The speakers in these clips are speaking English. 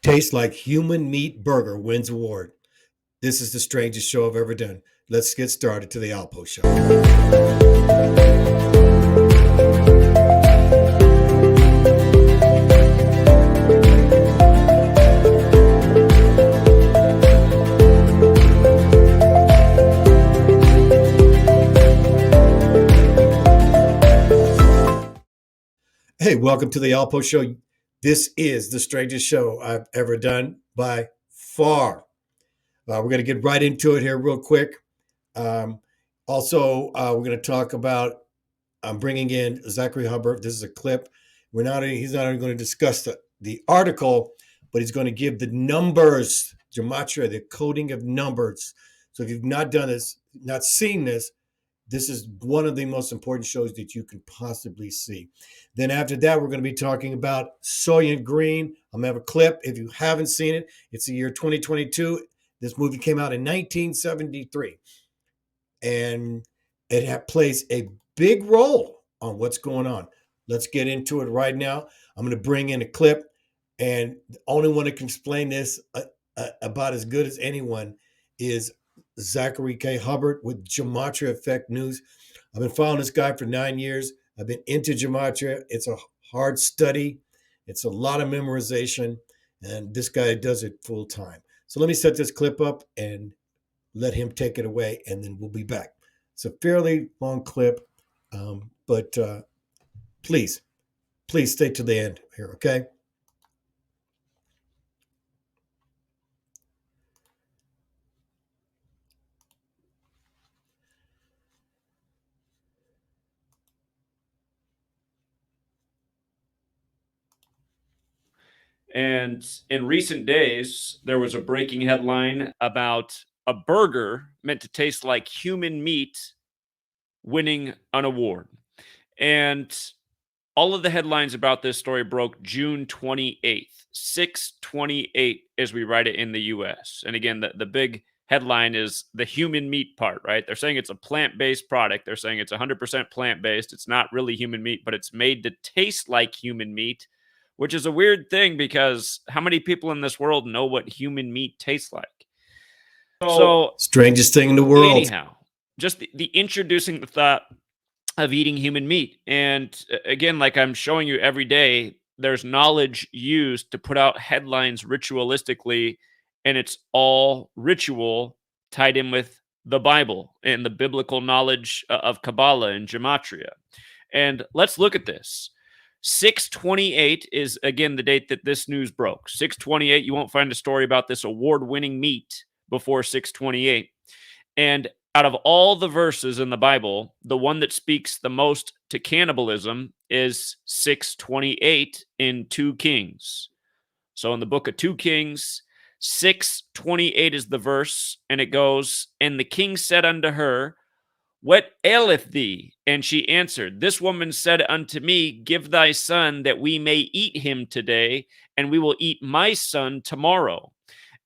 Tastes like human meat burger wins award. This is the strangest show I've ever done. Let's get started to the Oumph show. Hey, welcome to the Oumph show. This is the strangest show I've ever done by far. We're going to get right into it here real quick. Also, we're going to talk about, I'm bringing in Zachary Hubbard. This is a clip. He's not only going to discuss the article, but he's going to give the numbers, Gematria, the coding of numbers. So if you've not done this, not seen this, this is one of the most important shows that you can possibly see. Then after that, we're going to be talking about Soya Green. I'm going to have a clip. If you haven't seen it, it's the year 2022. This movie came out in 1973. And it plays a big role on what's going on. Let's get into it right now. I'm going to bring in a clip. And the only one that can explain this about as good as anyone is Zachary K. Hubbard with Gematria Effect News. I've been following this guy for 9 years. I've been into Gematria. It's a hard study. It's a lot of memorization. And this guy does it full time. So let me set this clip up and let him take it away, and then we'll be back. It's a fairly long clip, but please stay to the end here, okay? And in recent days, there was a breaking headline about a burger meant to taste like human meat winning an award. And all of the headlines about this story broke June 28th, 6/28, as we write it in the US. And again, the big headline is the human meat part, right? They're saying it's a plant-based product. They're saying it's 100% plant-based. It's not really human meat, but it's made to taste like human meat, which is a weird thing because how many people in this world know what human meat tastes like? So, strangest thing in the world. Anyhow, just the introducing the thought of eating human meat. And again, like I'm showing you every day, there's knowledge used to put out headlines ritualistically, and it's all ritual tied in with the Bible and the biblical knowledge of Kabbalah and Gematria. And let's look at this. 6/28 is, again, the date that this news broke. 6/28, you won't find a story about this award-winning meat before 6/28. And out of all the verses in the Bible, the one that speaks the most to cannibalism is 6/28 in 2 Kings. So in the book of 2 Kings, 6/28 is the verse, and it goes, "And the king said unto her, What aileth thee? And she answered, This woman said unto me, Give thy son, that we may eat him today, and we will eat my son tomorrow."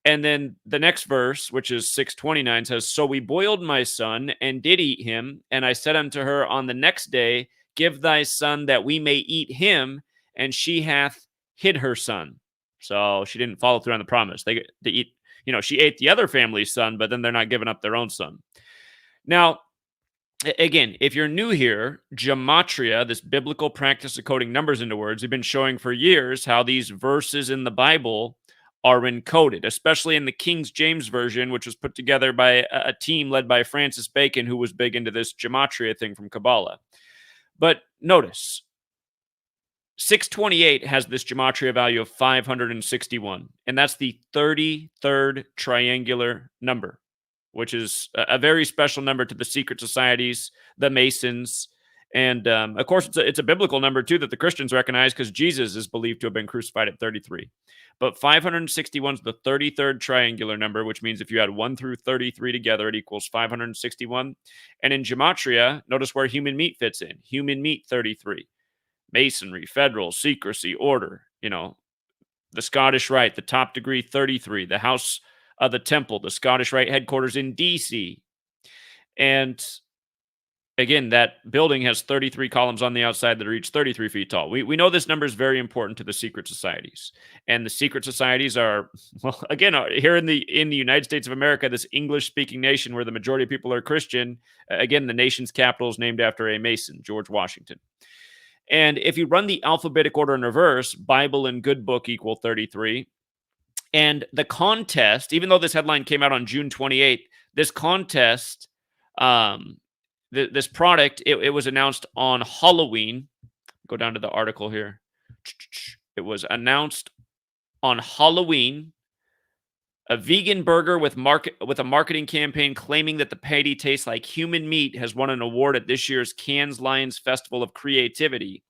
And then the next verse, which is 6/29, says, "So we boiled my son and did eat him. And I said unto her on the next day, Give thy son that we may eat him. And she hath hid her son." So she didn't follow through on the promise. They eat, she ate the other family's son, but then they're not giving up their own son. Now, again, if you're new here, Gematria, this biblical practice of coding numbers into words, we've been showing for years how these verses in the Bible are encoded, especially in the King James Version, which was put together by a team led by Francis Bacon, who was big into this Gematria thing from Kabbalah. But notice, 6/28 has this Gematria value of 561, and that's the 33rd triangular number, which is a very special number to the secret societies, the Masons. And of course, it's a biblical number too that the Christians recognize because Jesus is believed to have been crucified at 33. But 561 is the 33rd triangular number, which means if you add 1 through 33 together, it equals 561. And in Gematria, notice where human meat fits in. Human meat, 33. Masonry, federal, secrecy, order, the Scottish Rite, the top degree, 33. The House of the Temple, the Scottish Rite headquarters in D.C. And again, that building has 33 columns on the outside that are each 33 feet tall. We know this number is very important to the secret societies, and the secret societies are, well, again, here in the United States of America, this English-speaking nation where the majority of people are Christian. Again, the nation's capital is named after a Mason, George Washington. And if you run the alphabetic order in reverse, Bible and Good Book equal 33. And the contest, even though this headline came out on June 28th, this contest, this product, it was announced on Halloween. Go down to the article here. It was announced on Halloween. A vegan burger with a marketing campaign claiming that the patty tastes like human meat has won an award at this year's Cannes Lions Festival of Creativity.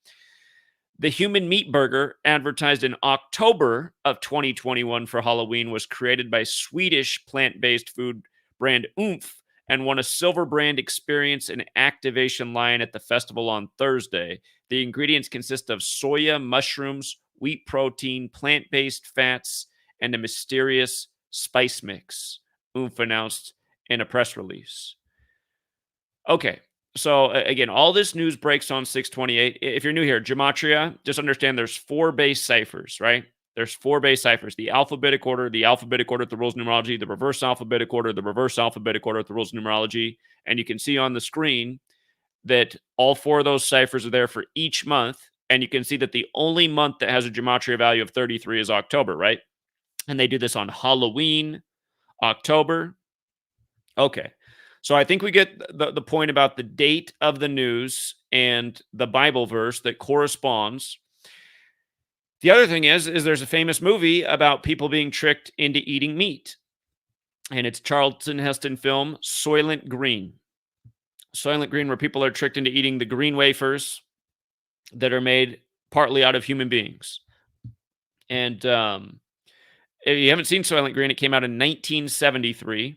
The human meat burger, advertised in October of 2021 for Halloween, was created by Swedish plant-based food brand Oumph and won a Silver Brand Experience and Activation line at the festival on Thursday. The ingredients consist of soya, mushrooms, wheat protein, plant-based fats, and a mysterious spice mix, Oumph announced in a press release. Okay, so again, all this news breaks on 6/28. If you're new here, Gematria, just understand there's 4 base ciphers, right? There's 4 base ciphers: the alphabetic order at the rules of numerology, the reverse alphabetic order at the rules of numerology. And you can see on the screen that all 4 of those ciphers are there for each month. And you can see that the only month that has a Gematria value of 33 is October, right? And they do this on Halloween, October. Okay. So I think we get the point about the date of the news and the Bible verse that corresponds. The other thing is there's a famous movie about people being tricked into eating meat. And it's Charlton Heston film, Soylent Green. Soylent Green, where people are tricked into eating the green wafers that are made partly out of human beings. And if you haven't seen Soylent Green, it came out in 1973.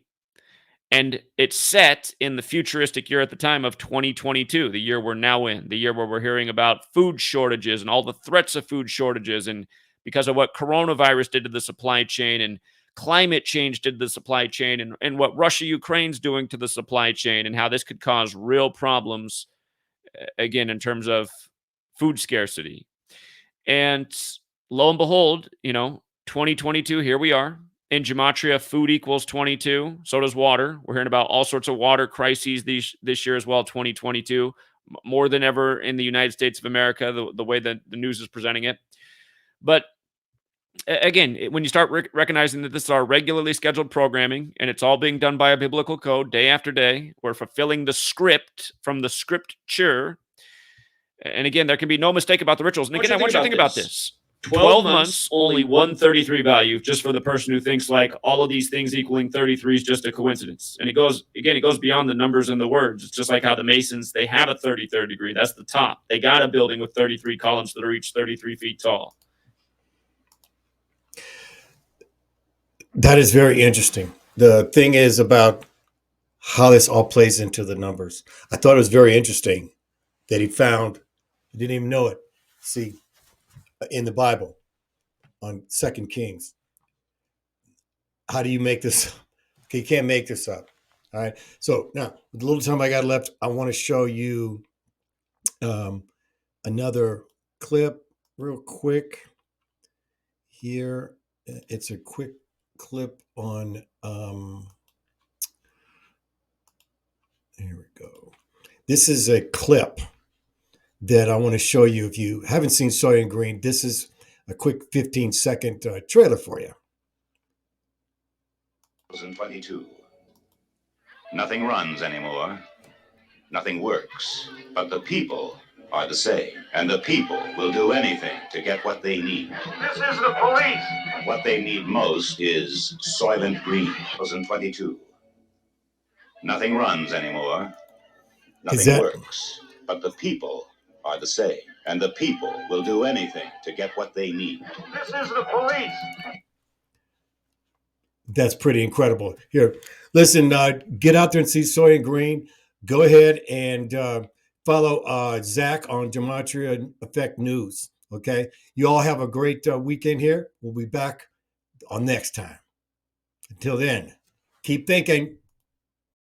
And it's set in the futuristic year at the time of 2022, the year we're now in, the year where we're hearing about food shortages and all the threats of food shortages, and because of what coronavirus did to the supply chain and climate change did to the supply chain, and what Russia-Ukraine's doing to the supply chain, and how this could cause real problems, again, in terms of food scarcity. And lo and behold, 2022, here we are. In Gematria, food equals 22. So does water. We're hearing about all sorts of water crises this year as well, 2022. More than ever in the United States of America, the way that the news is presenting it. But again, when you start recognizing that this is our regularly scheduled programming and it's all being done by a biblical code day after day, we're fulfilling the script from the scripture. And again, there can be no mistake about the rituals. And again, I want you to think about this. 12 months, only 133 value, just for the person who thinks like all of these things equaling 33 is just a coincidence. And it goes beyond the numbers and the words. It's just like how the Masons, they have a 33rd degree. That's the top. They got a building with 33 columns that are each 33 feet tall. That is very interesting. The thing is about how this all plays into the numbers. I thought it was very interesting that he didn't even know it. See, in the Bible on 2 Kings. How do you make this up? Okay, you can't make this up. All right. So now, with the little time I got left, I want to show you another clip real quick here. It's a quick clip on, here we go. This is a clip that I want to show you. If you haven't seen Soylent Green, this is a quick 15-second trailer for you. 2022. Nothing runs anymore. Nothing works. But the people are the same. And the people will do anything to get what they need. This is the police. What they need most is Soylent Green. 2022. Nothing runs anymore. Nothing works. But the people are the same. And the people will do anything to get what they need. This is the police. That's pretty incredible. Here, listen, get out there and see Soylent Green. Go ahead and follow Zach on Gematria Effect News. Okay. You all have a great weekend here. We'll be back on next time. Until then, keep thinking.